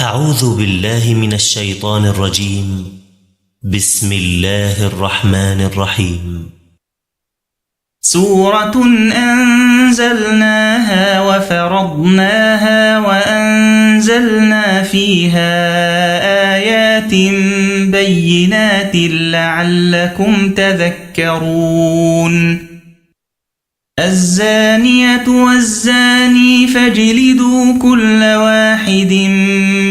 أعوذ بالله من الشيطان الرجيم. بسم الله الرحمن الرحيم. سورة أنزلناها وفرضناها وأنزلنا فيها آيات بينات لعلكم تذكرون. الزانية والزاني فاجلدوا كل واحد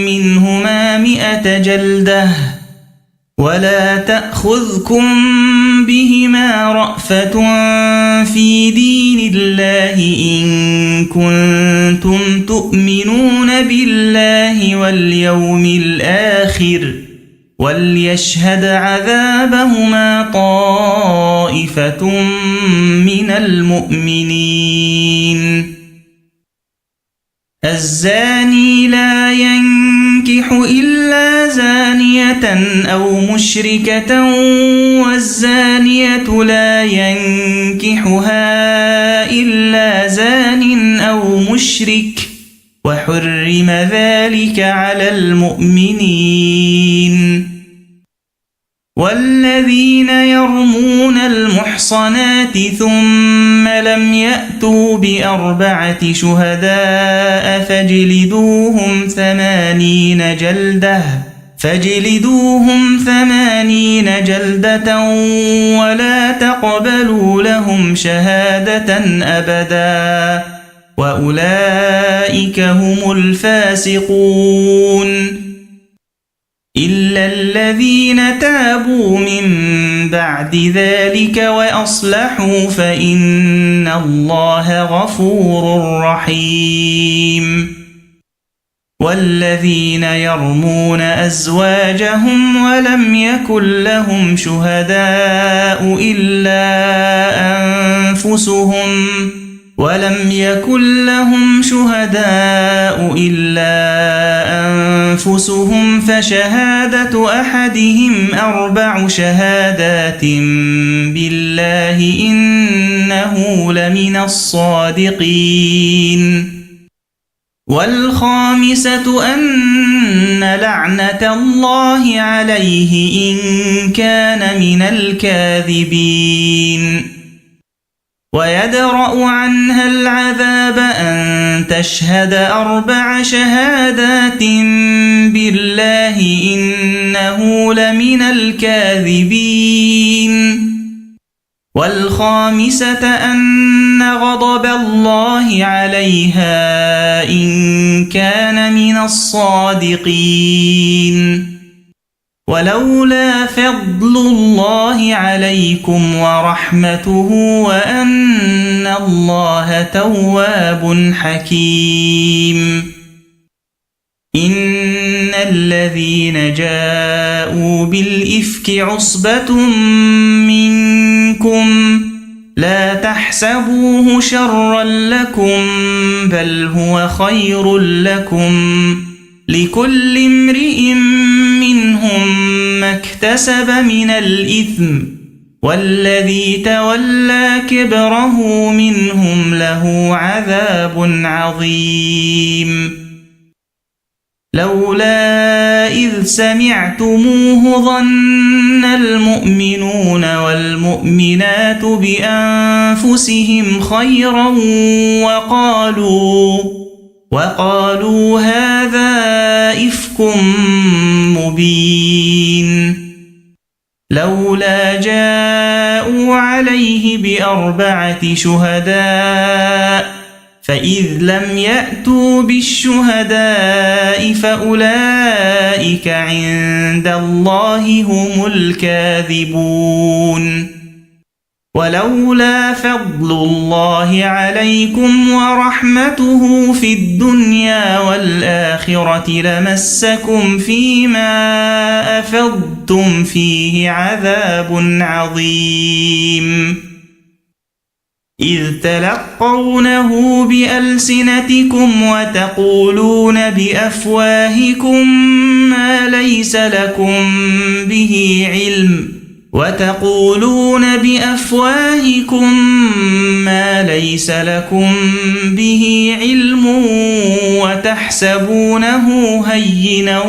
منهما 100 جلدة ولا تأخذكم بهما رأفة في دين الله إن كنتم تؤمنون بالله واليوم الآخر وليشهد عذابهما طائفة من المؤمنين. الزاني لا ينكح إلا زانية أو مشركة والزانية لا ينكحها إلا زان أو مشرك وحرم ذلك على المؤمنين. والذين يرمون المحصنات ثم لم يأتوا ب4 شهداء فاجلدوهم 80 جلدة ولا تقبلوا لهم شهادة أبدا وأولئك هم الفاسقون. إلا الذين تابوا من بعد ذلك وأصلحوا فإن الله غفور رحيم. والذين يرمون أزواجهم ولم يكن لهم شهداء إلا أنفسهم فشهادة أحدهم 4 شهادات بالله إنه لمن الصادقين. والخامسة أن لعنة الله عليه إن كان من الكاذبين. ويدرأ عنها العذاب أن تشهد 4 شهادات بالله إنه لمن الكاذبين. والخامسة أن غضب الله عليها إن كان من الصادقين. ولولا فضل الله عليكم ورحمته وأن الله تواب حكيم. إن الذين جاءوا بالإفك عصبة منكم لا تحسبوه شرا لكم بل هو خير لكم لكل امرئ منهم ما اكتسب من الإثم والذي تولى كبره منهم له عذاب عظيم. لولا إذ سمعتموه ظن المؤمنون والمؤمنات بأنفسهم خيرا وقالوا هذا إفك مبين. لولا جاءوا عليه ب4 شهداء فإذ لم يأتوا بالشهداء فأولئك عند الله هم الكاذبون. ولولا فضل الله عليكم ورحمته في الدنيا والآخرة لمسكم فيما أفضتم فيه عذاب عظيم. إذ تلقونه بألسنتكم وتقولون بأفواهكم ما ليس لكم به علم وتقولون بأفواهكم ما ليس لكم به علم وتحسبونه هينا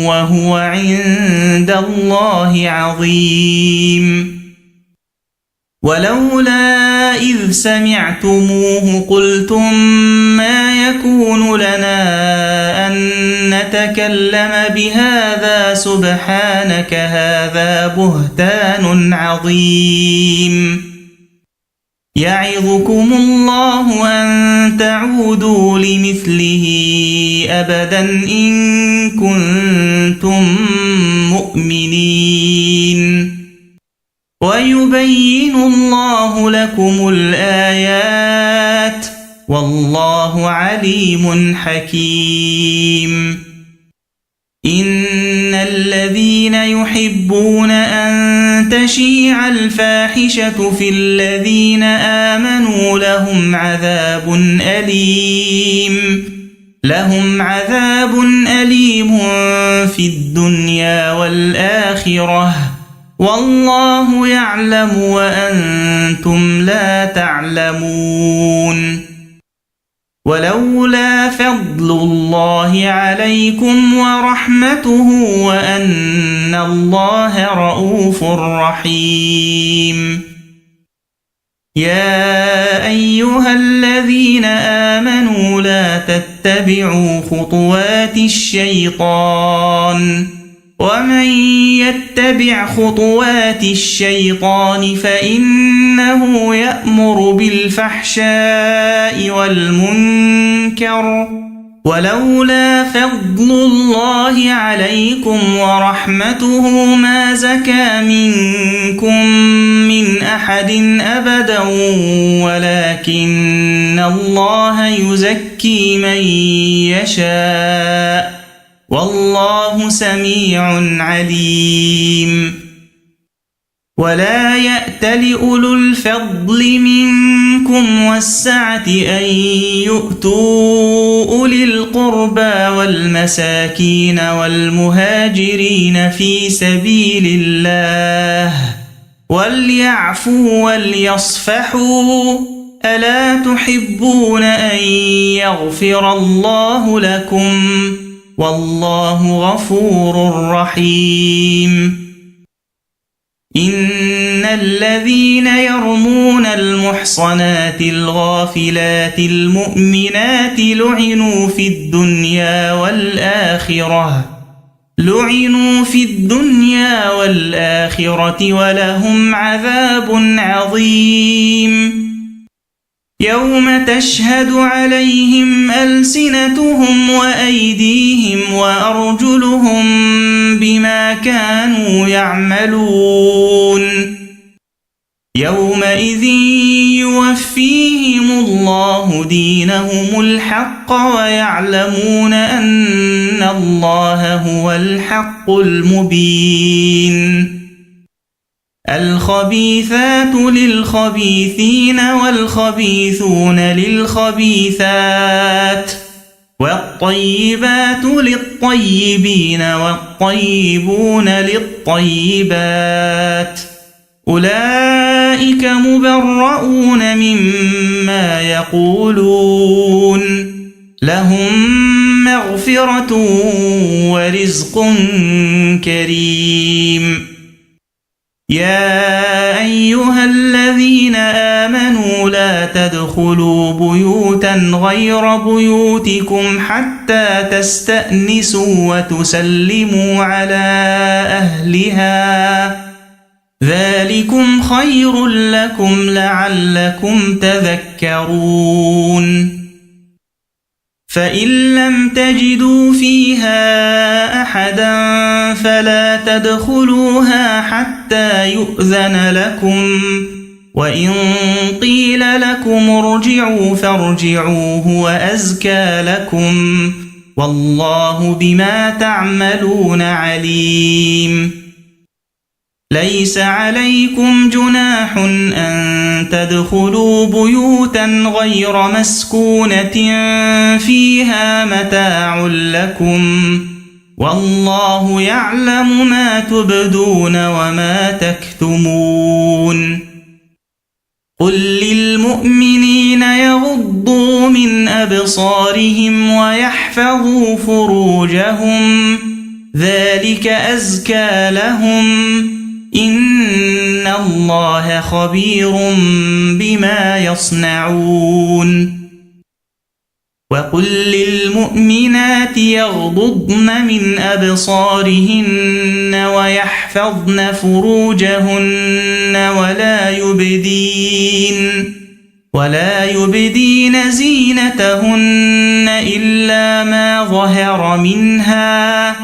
وهو عند الله عظيم. ولولا إذ سمعتموه قلتم ما يكون لنا أن نتكلم بهذا سبحانك هذا بهتان عظيم. يعظكم الله أن تعودوا لمثله أبدا إن كنتم مؤمنين. ويبين الله لكم الآيات والله عليم حكيم. إن الذين يحبون أن تشيع الفاحشة في الذين آمنوا لهم عذاب أليم في الدنيا والآخرة والله يعلم وأنتم لا تعلمون. ولولا فضل الله عليكم ورحمته وأن الله رؤوف رحيم. يا أيها الذين آمنوا لا تتبعوا خطوات الشيطان ومن يتبع خطوات الشيطان فإنه يأمر بالفحشاء والمنكر. ولولا فضل الله عليكم ورحمته ما زكى منكم من أحد أبدا ولكن الله يزكي من يشاء والله سميع عليم. ولا يأتل أولو الفضل منكم والسعة أن يؤتوا أولي القربى والمساكين والمهاجرين في سبيل الله وليعفوا وليصفحوا ألا تحبون أن يغفر الله لكم والله غفور رحيم. إن الذين يرمون المحصنات الغافلات المؤمنات لعنوا في الدنيا والآخرة ولهم عذاب عظيم. يوم تشهد عليهم ألسنتهم وأيديهم وأرجلهم بما كانوا يعملون. يومئذ يوفيهم الله دينهم الحق ويعلمون أن الله هو الحق المبين. الخبيثات للخبيثين والخبيثون للخبيثات والطيبات للطيبين والطيبون للطيبات أولئك مبرؤون مما يقولون لهم مغفرة ورزق كريم. يا أيها الذين آمنوا لا تدخلوا بيوتا غير بيوتكم حتى تستأنسوا وتسلموا على أهلها ذلكم خير لكم لعلكم تذكرون. فإن لم تجدوا فيها أحدا فلا تدخلوها حتى يؤذن لكم وإن قيل لكم ارجعوا فارجعوا هو أزكى لكم والله بما تعملون عليم. ليس عليكم جناح أن تدخلوا بيوتا غير مسكونة فيها متاع لكم والله يعلم ما تبدون وما تكتمون قل للمؤمنين يغضوا من أبصارهم ويحفظوا فروجهم ذلك أزكى لهم إن الله خبير بما يصنعون وقل للمؤمنات يغضضن من أبصارهن ويحفظن فروجهن ولا يبدين زينتهن إلا ما ظهر منها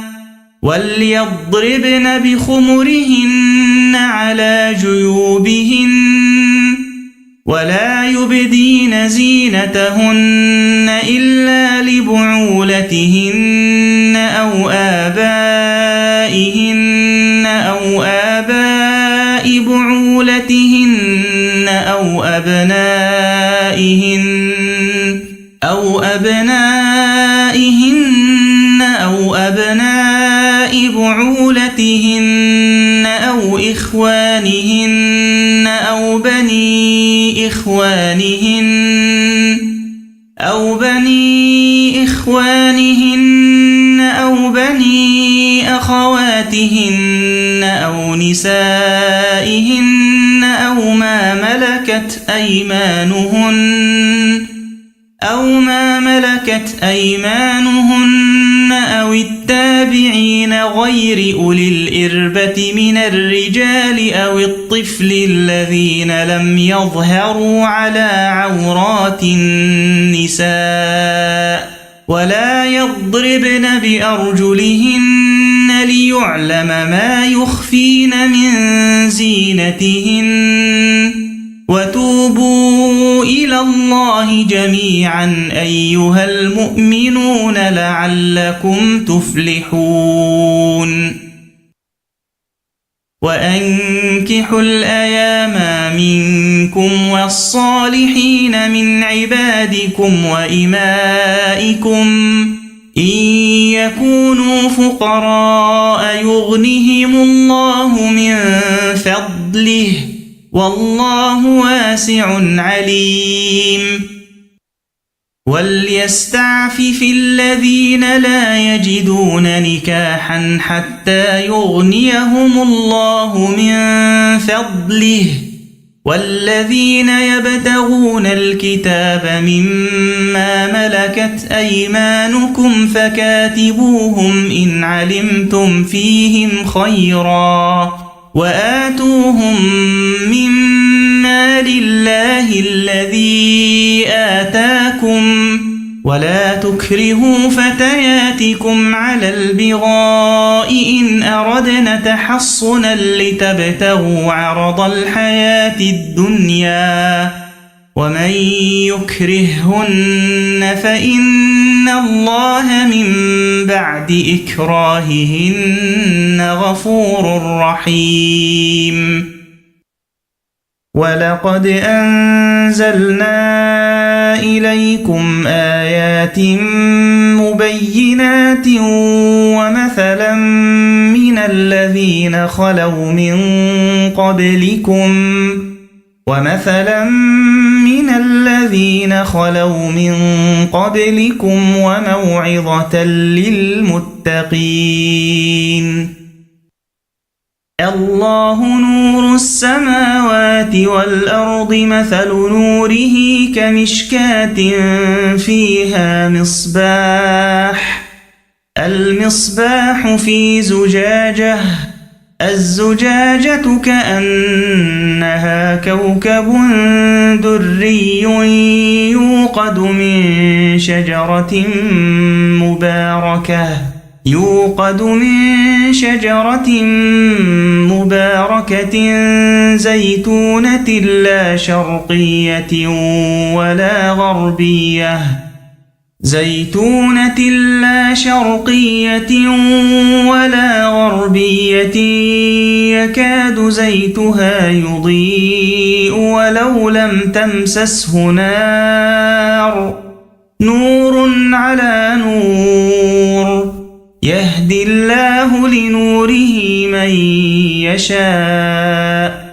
وليضربن بخمرهن على جيوبهن ولا يبدين زينتهن إلا لبعولتهن أو آباء بعولتهن أو أبناء بعولتهن أو إخوانهن أو بني إخوانهن أو بني أخواتهن أو نسائهن أو ما ملكت أيمانهن أو التابعين غير أولي الإربة من الرجال أو الطفل الذين لم يظهروا على عورات النساء ولا يضربن بأرجلهن ليعلم ما يخفين من زينتهن وتوبوا إلى الله جميعا أيها المؤمنون لعلكم تفلحون وأنكحوا الأيام منكم والصالحين من عبادكم وإمائكم إن يكونوا فقراء يغنهم الله من فضله والله واسع عليم وليستعفف الذين لا يجدون نكاحا حتى يغنيهم الله من فضله والذين يبتغون الكتاب مما ملكت أيمانكم فكاتبوهم إن علمتم فيهم خيرا وآتوهم من مال الله الذي آتاكم ولا تكرهوا فتياتكم على البغاء إن أردنا تحصنا لتبتغوا عرض الحياة الدنيا ومن يكرههن فإن الله من بعد إكراههن غفور رحيم ولقد أنزلنا إليكم آيات مبينات ومثلا من الذين خلوا من قبلكم وموعظة للمتقين الله نور السماوات والأرض مثل نوره كمشكاة فيها المصباح في زجاجة الزجاجة كأنها كوكب دري يوقد من شجرة مباركة زيتونة لا شرقية ولا غربية يكاد زيتها يضيء ولو لم تمسسه نار نور على نور يهدي يهدي الله لنوره من يشاء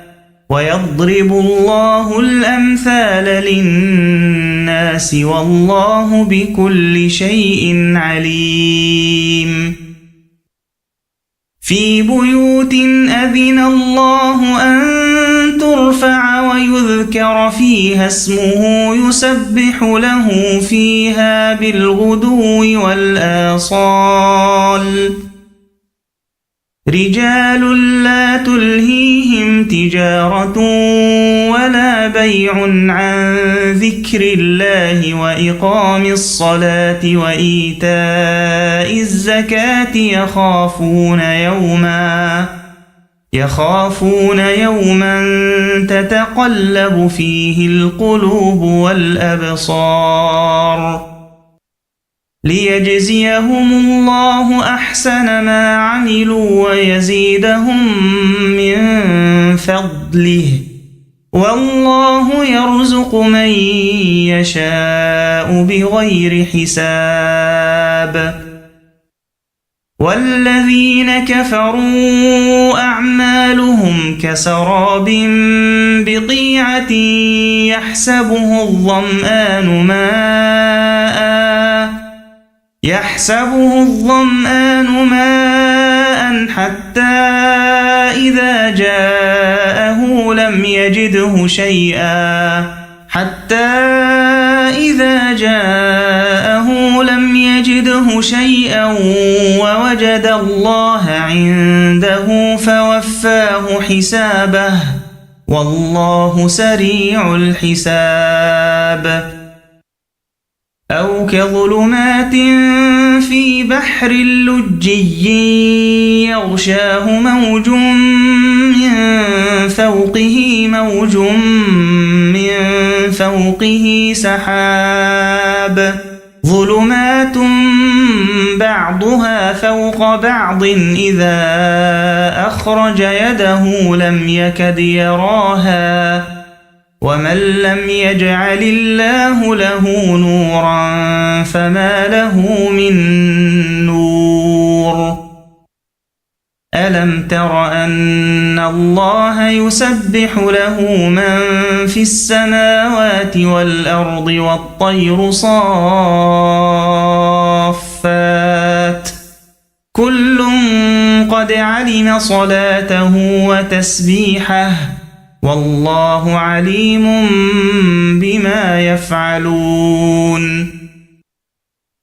ويضرب الله الأمثال للناس والله بكل شيء عليم في بيوت أذن الله أن ترفع ويذكر فيها اسمه يسبح له فيها بالغدو والآصال رجال لا تلهيهم تجارة ولا بيع عن ذكر الله وإقام الصلاة وإيتاء الزكاة يخافون يوما تتقلب فيه القلوب والأبصار ليجزيهم الله أحسن ما عملوا ويزيدهم من فضله والله يرزق من يشاء بغير حساب والذين كفروا أعمالهم كسراب بقيعة يحسبه الظمآن ماء حتى إذا جاءه لم يجده شيئا ووجد الله عنده فوفاه حسابه والله سريع الحساب أو كظلمات في بحر لجي يغشاه موج من فوقه سحاب ظلمات بعضها فوق بعض إذا أخرج يده لم يكد يراها ومن لم يجعل الله له نورا فما له من نور ألم تر أن الله يسبح له من في السماوات والأرض والطير صافات كل قد علم صلاته وتسبيحه والله عليم بما يفعلون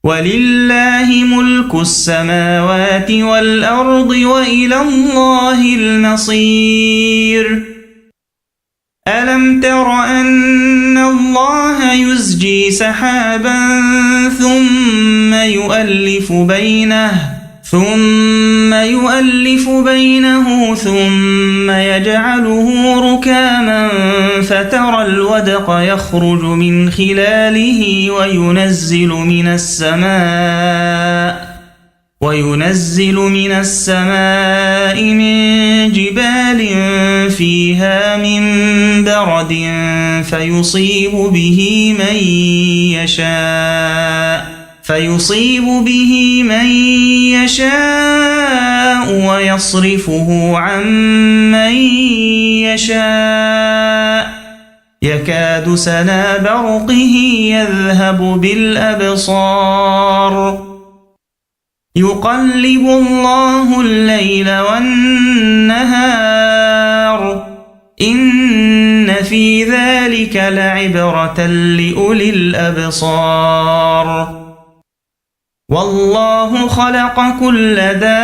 ولله ملك السماوات والأرض وإلى الله المصير ألم تر أن الله يزجي سحابا ثم يؤلف بينه ثم يجعله ركاما فترى الودق يخرج من خلاله وينزل من السماء من جبال فيها من برد فيصيب به من يشاء ويصرفه عن من يشاء يكاد سنا برقه يذهب بالأبصار يقلب الله الليل والنهار إن في ذلك لعبرة لأولي الأبصار والله خلق كل دابة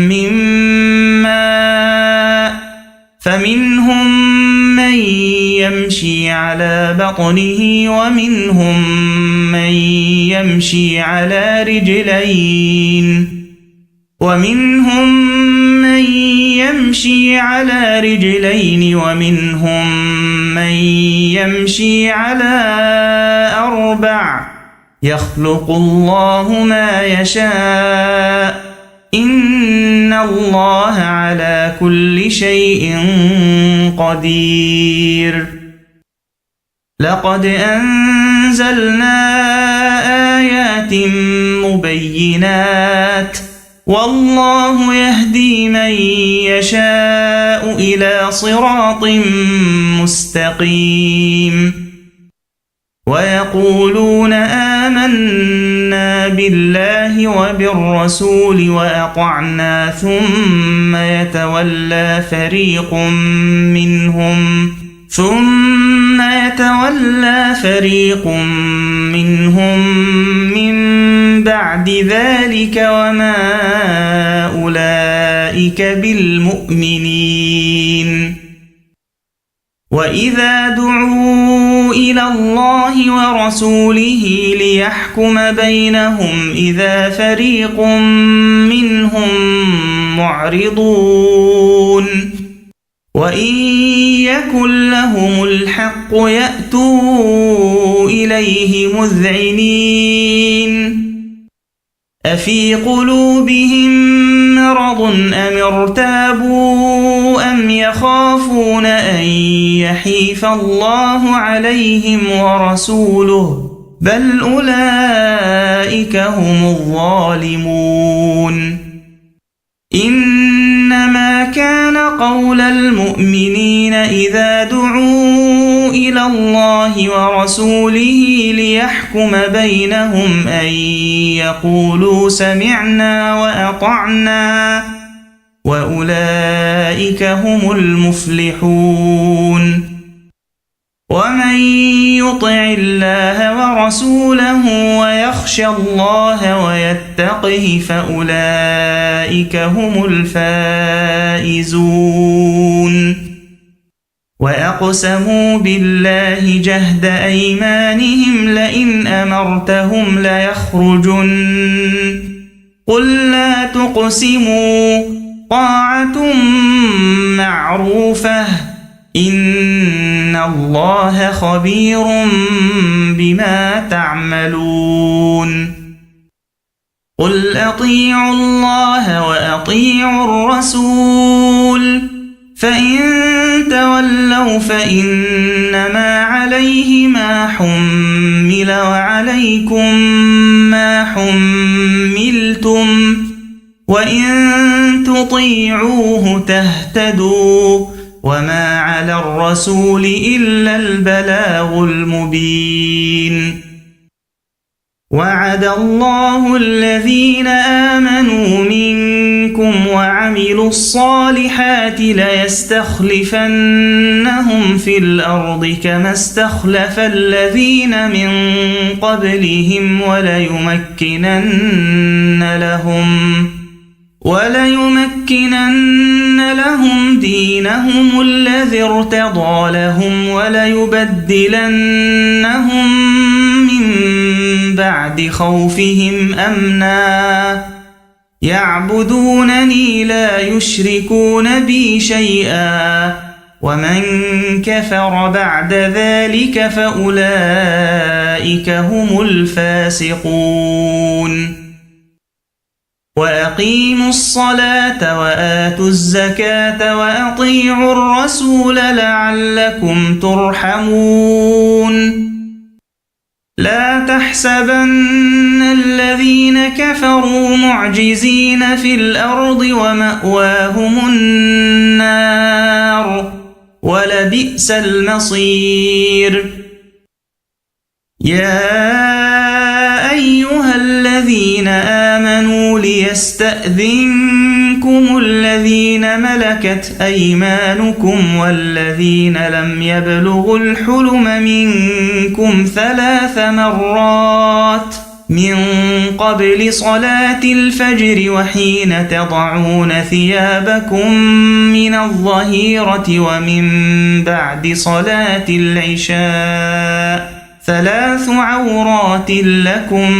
من ماء فمنهم من يمشي على بطنه ومنهم من يمشي على رجلين ومنهم من يمشي على أربع يخلق الله ما يشاء إن الله على كل شيء قدير لقد أنزلنا آيات آيات مبينات والله يهدي من يشاء إلى صراط مستقيم ويقولون آمنا بالله وبالرسول وأطعنا ثم يتولى فريق منهم من بعد ذلك وما أولئك بالمؤمنين وإذا دعوا إلى الله ورسوله ليحكم بينهم إذا فريق منهم معرضون وإن يكن لهم الحق يأتوا إليه مذعنين أفي قلوبهم مرض أم ارتابوا أم يخافون أن يحيف الله عليهم ورسوله بل أولئك هم الظالمون إنما كان قول المؤمنين إذا دعوا إلى الله ورسوله ليحكم بينهم أن يقولوا سمعنا وأطعنا وأولئك هم المفلحون ومن يطع الله ورسوله ويخشى الله ويتقه فأولئك هم الفائزون وأقسموا بالله جهد أيمانهم لئن أمرتهم ليخرجن قل لا تقسموا طاعة معروفة إن الله خبير بما تعملون قل أطيعوا الله وأطيعوا الرسول فإن تولوا فإنما عليه ما حمل وعليكم ما حملتم وإن تطيعوه تهتدوا وما على الرسول إلا البلاغ المبين وعد الله الذين آمنوا منكم وعملوا الصالحات ليستخلفنهم في الأرض كما استخلف الذين من قبلهم وليمكنن لهم دينهم الذي ارتضى لهم وليبدلنهم من بعد خوفهم أمنا يعبدونني لا يشركون بي شيئا ومن كفر بعد ذلك فأولئك هم الفاسقون وأقيموا الصلاة وآتوا الزكاة وأطيعوا الرسول لعلكم ترحمون لا تحسبن الذين كفروا معجزين في الأرض ومأواهم النار ولبئس المصير يا أيها الذين آمنوا ليستأذنكم الذين ملكت أيمانكم والذين لم يبلغوا الحلم منكم 3 مرات من قبل صلاة الفجر وحين تضعون ثيابكم من الظهيرة ومن بعد صلاة العشاء 3 عورات لكم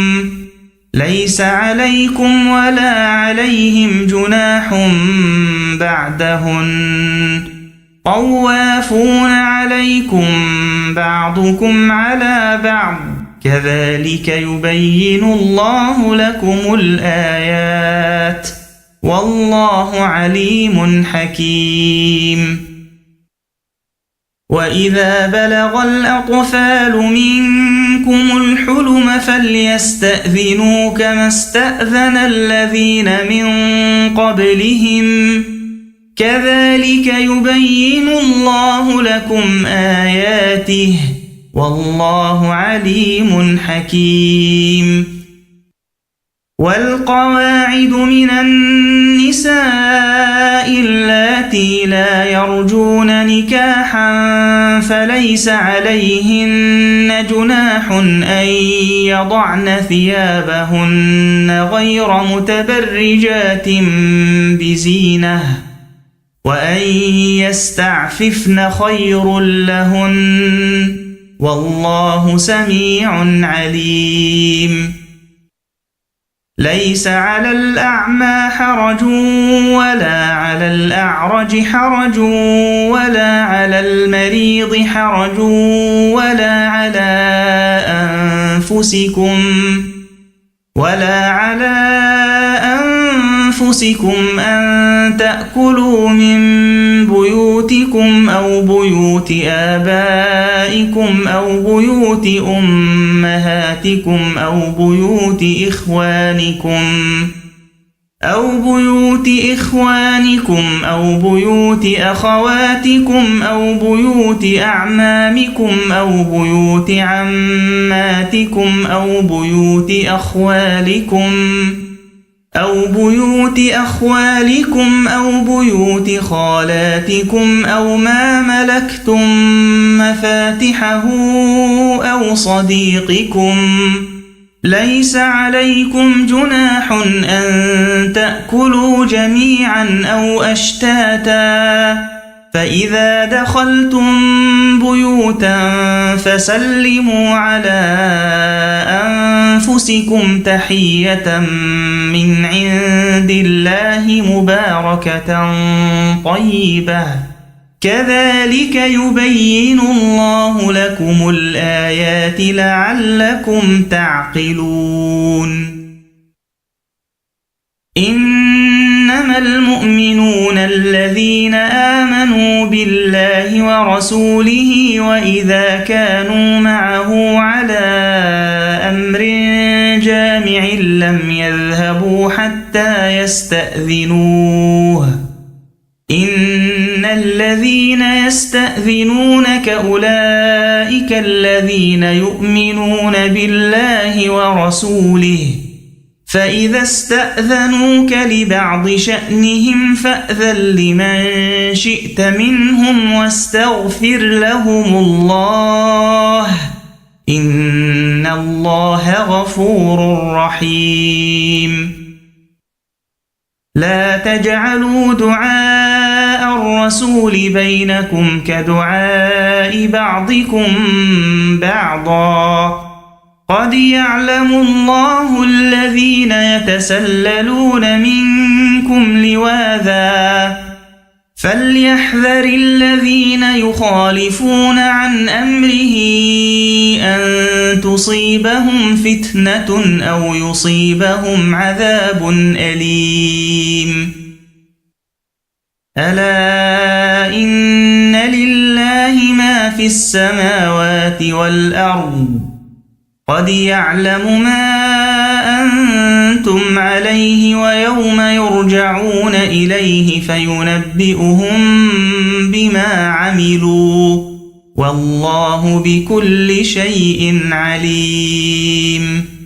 ليس عليكم ولا عليهم جناح بعدهن طوافون عليكم بعضكم على بعض كذلك يبين الله لكم الآيات والله عليم حكيم وإذا بلغ الأطفال منكم الحلم فليستأذنوا كما استأذن الذين من قبلهم كذلك يبين الله لكم آياته والله عليم حكيم. والقواعد من النساء اللاتي لا يرجون نكاحا فليس عليهن جناح أن يضعن ثيابهن غير متبرجات بزينة وأن يستعففن خير لهن والله سميع عليم. ليس على الأعمى حرج ولا على الأعرج حرج ولا على المريض حرج ولا على أنفسكم أن تأكلوا من بيوتكم أو بيوت آبائكم أو بيوت أمهاتكم أو بيوت إخوانكم أو بيوت أخواتكم أو بيوت أعمامكم أو بيوت عماتكم أو بيوت أخوالكم أو بيوت خالاتكم أو ما ملكتم مفاتحه أو صديقكم. ليس عليكم جناح أن تأكلوا جميعا أو أشتاتا فإذا دخلتم بيوتا فسلموا على أنفسكم تحية من عند الله مباركة طيبة كذلك يبين الله لكم الآيات لعلكم تعقلون. إنما المؤمنون الذين آمنوا بالله ورسوله وإذا كانوا معه على أمر جامع لم يذهبوا حتى يستأذنوه. إن الذين يستأذنونك أولئك الذين يؤمنون بالله ورسوله فإذا استأذنوك لبعض شأنهم فأذن لمن شئت منهم واستغفر لهم الله إن الله غفور رحيم. لا تجعلوا دعاء الرسول بينكم كدعاء بعضكم بعضا قد يعلم الله الذين يتسللون منكم لواذا فليحذر الذين يخالفون عن أمره أن تصيبهم فتنة أو يصيبهم عذاب أليم. ألا إن لله ما في السماوات والأرض قد يعلم ما أنتم عليه ويوم يرجعون إليه فينبئهم بما عملوا والله بكل شيء عليم.